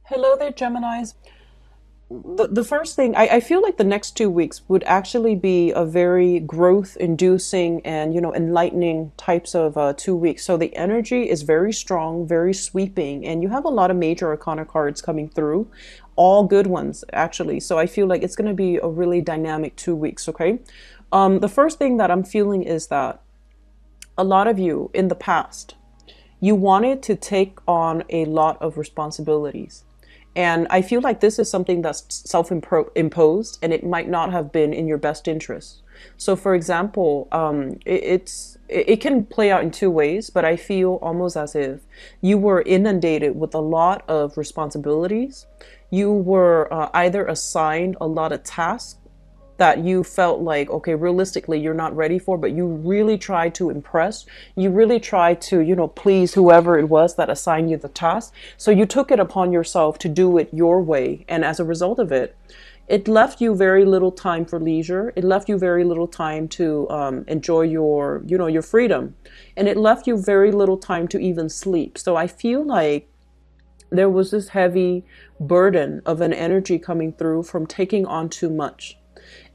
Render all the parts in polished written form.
Hello there, Geminis. The first thing, I feel like the next 2 weeks would actually be a very growth inducing and, enlightening types of 2 weeks. So the energy is very strong, very sweeping, and you have a lot of major arcana cards coming through, all good ones, actually. So I feel like it's going to be a really dynamic 2 weeks, okay? The first thing that I'm feeling is that a lot of you in the past, you wanted to take on a lot of responsibilities. And I feel like this is something that's self imposed and it might not have been in your best interest. So, for example, it can play out in two ways, but I feel almost as if you were inundated with a lot of responsibilities. You were either assigned a lot of tasks that you felt like, okay, realistically, you're not ready for, but you really tried to impress. You really tried to, please whoever it was that assigned you the task. So you took it upon yourself to do it your way. And as a result of it, it left you very little time for leisure. It left you very little time to enjoy your freedom. And it left you very little time to even sleep. So I feel like there was this heavy burden of an energy coming through from taking on too much.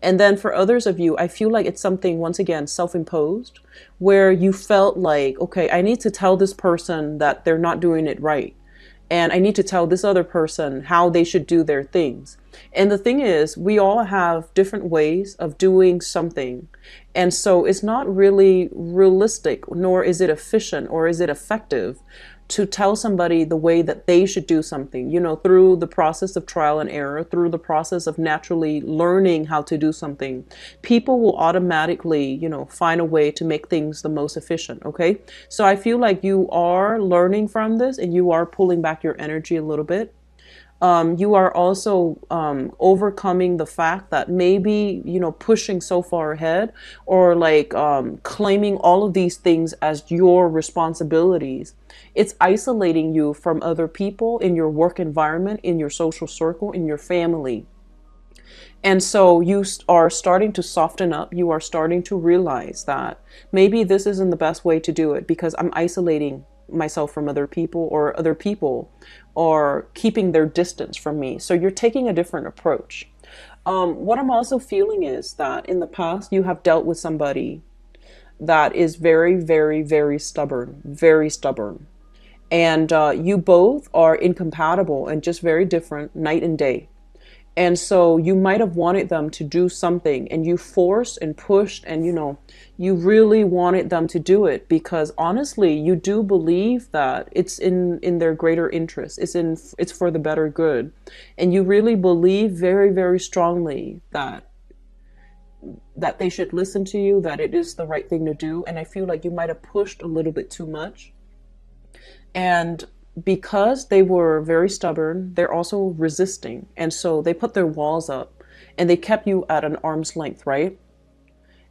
And then for others of you, I feel like it's something, once again, self-imposed, where you felt like, okay, I need to tell this person that they're not doing it right. And I need to tell this other person how they should do their things. And the thing is, we all have different ways of doing something. And so it's not really realistic, nor is it efficient or is it effective to tell somebody the way that they should do something, through the process of trial and error, through the process of naturally learning how to do something. People will automatically, find a way to make things the most efficient. Okay. So I feel like you are learning from this and you are pulling back your energy a little bit. You are also overcoming the fact that maybe, pushing so far ahead or like claiming all of these things as your responsibilities. It's isolating you from other people in your work environment, in your social circle, in your family. And so you are starting to soften up. You are starting to realize that maybe this isn't the best way to do it because I'm isolating myself from other people, or other people are keeping their distance from me. So you're taking a different approach. What I'm also feeling is that in the past you have dealt with somebody that is very, very, very stubborn, very stubborn. And you both are incompatible and just very different night and day. And so you might have wanted them to do something and you forced and pushed and, you really wanted them to do it because honestly, you do believe that it's in their greater interest. It's for the better good. And you really believe very, very strongly that they should listen to you, that it is the right thing to do. And I feel like you might have pushed a little bit too much. And because they were very stubborn, they're also resisting. And so they put their walls up and they kept you at an arm's length, right?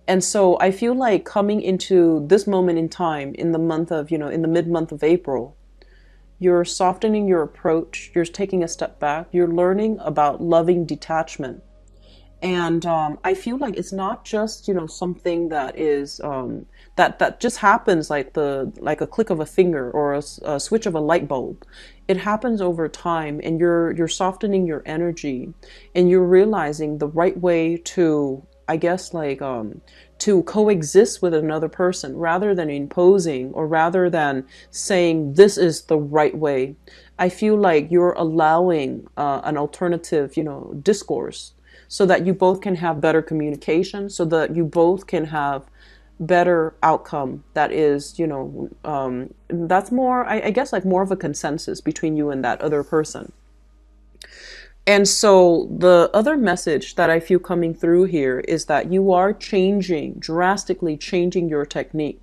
And so I feel like coming into this moment in time in the month of, in the mid-month of April, you're softening your approach, you're taking a step back, you're learning about loving detachment. And I feel like it's not just, something that is that just happens like a click of a finger or a switch of a light bulb. It happens over time, and you're softening your energy, and you're realizing the right way to, I guess, to coexist with another person rather than imposing or rather than saying this is the right way. I feel like you're allowing an alternative, discourse so that you both can have better communication, so that you both can have better outcome that is, that's more, I guess, like more of a consensus between you and that other person. And so the other message that I feel coming through here is that you are changing, drastically changing your technique.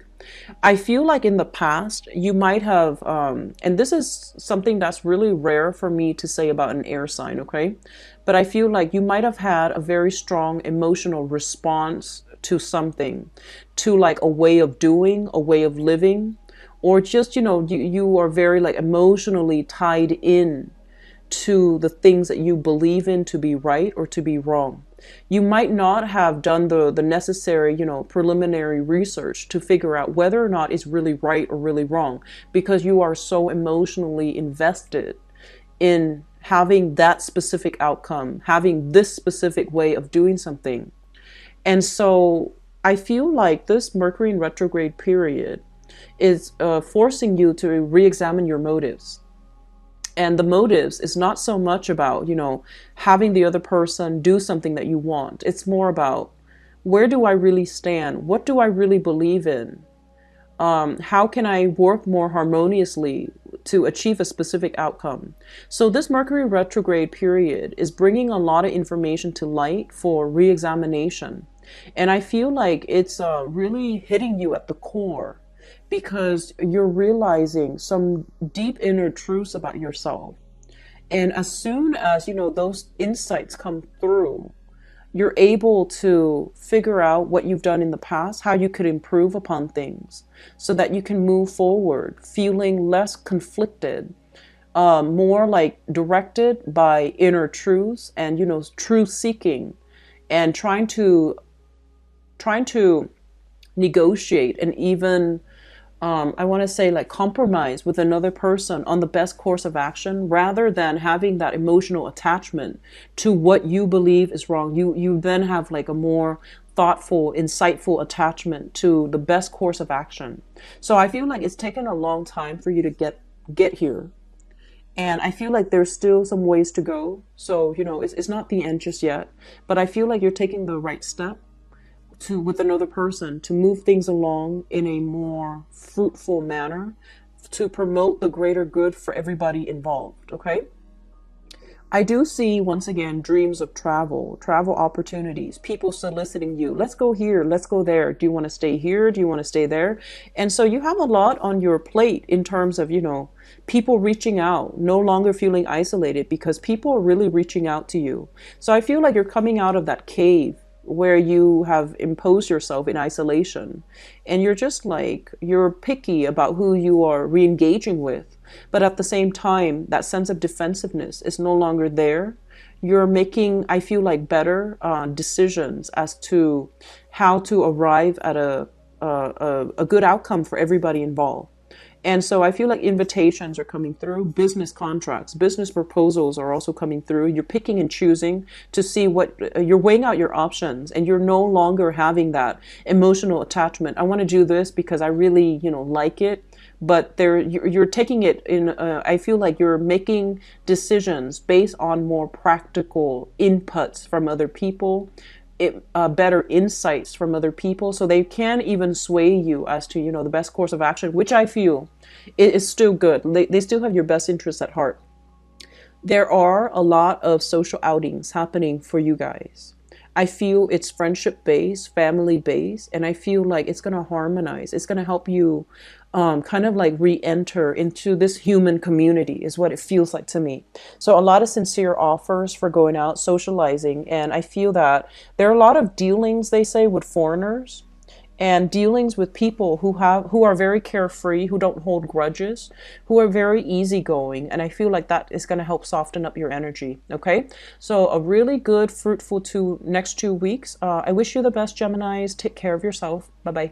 I feel like in the past you might have, and this is something that's really rare for me to say about an air sign, okay? But I feel like you might have had a very strong emotional response to something, to like a way of doing, a way of living, or just, you are very like emotionally tied in to the things that you believe in to be right or to be wrong. You might not have done the necessary, preliminary research to figure out whether or not it's really right or really wrong because you are so emotionally invested in having that specific outcome, having this specific way of doing something. And so I feel like this Mercury in retrograde period is forcing you to re-examine your motives. And the motives is not so much about, having the other person do something that you want. It's more about, where do I really stand? What do I really believe in? How can I work more harmoniously to achieve a specific outcome? So this Mercury retrograde period is bringing a lot of information to light for re-examination. And I feel like it's really hitting you at the core, because you're realizing some deep inner truths about yourself. And as soon as, those insights come through, you're able to figure out what you've done in the past, how you could improve upon things so that you can move forward feeling less conflicted, more like directed by inner truths and, truth seeking, and trying to negotiate and even I want to say like compromise with another person on the best course of action, rather than having that emotional attachment to what you believe is wrong. You then have like a more thoughtful, insightful attachment to the best course of action. So I feel like it's taken a long time for you to get here. And I feel like there's still some ways to go. So, it's not the end just yet, but I feel like you're taking the right step with another person to move things along in a more fruitful manner, to promote the greater good for everybody involved. Okay. I do see, once again, dreams of travel opportunities, people soliciting you. Let's go here. Let's go there. Do you want to stay here? Do you want to stay there? And so you have a lot on your plate in terms of, people reaching out, no longer feeling isolated, because people are really reaching out to you. So I feel like you're coming out of that cave where you have imposed yourself in isolation, and you're picky about who you are re-engaging with, but at the same time that sense of defensiveness is no longer there. You're making, I feel like, better decisions as to how to arrive at a good outcome for everybody involved. And so I feel like invitations are coming through, business contracts, business proposals are also coming through. You're picking and choosing to see you're weighing out your options, and you're no longer having that emotional attachment. I want to do this because I really, like it. But you're taking it in, I feel like you're making decisions based on more practical inputs from other people, better insights from other people, so they can even sway you as to, the best course of action, which I feel is still good. They still have your best interests at heart. There are a lot of social outings happening for you guys. I feel it's friendship based, family based, and I feel like it's going to harmonize. It's going to help you kind of like re-enter into this human community, is what it feels like to me. So a lot of sincere offers for going out, socializing, and I feel that there are a lot of dealings, they say, with foreigners, and dealings with people who are very carefree, who don't hold grudges, who are very easygoing, and I feel like that is going to help soften up your energy. Okay, so a really good, fruitful next 2 weeks. I wish you the best, Geminis. Take care of yourself. Bye bye.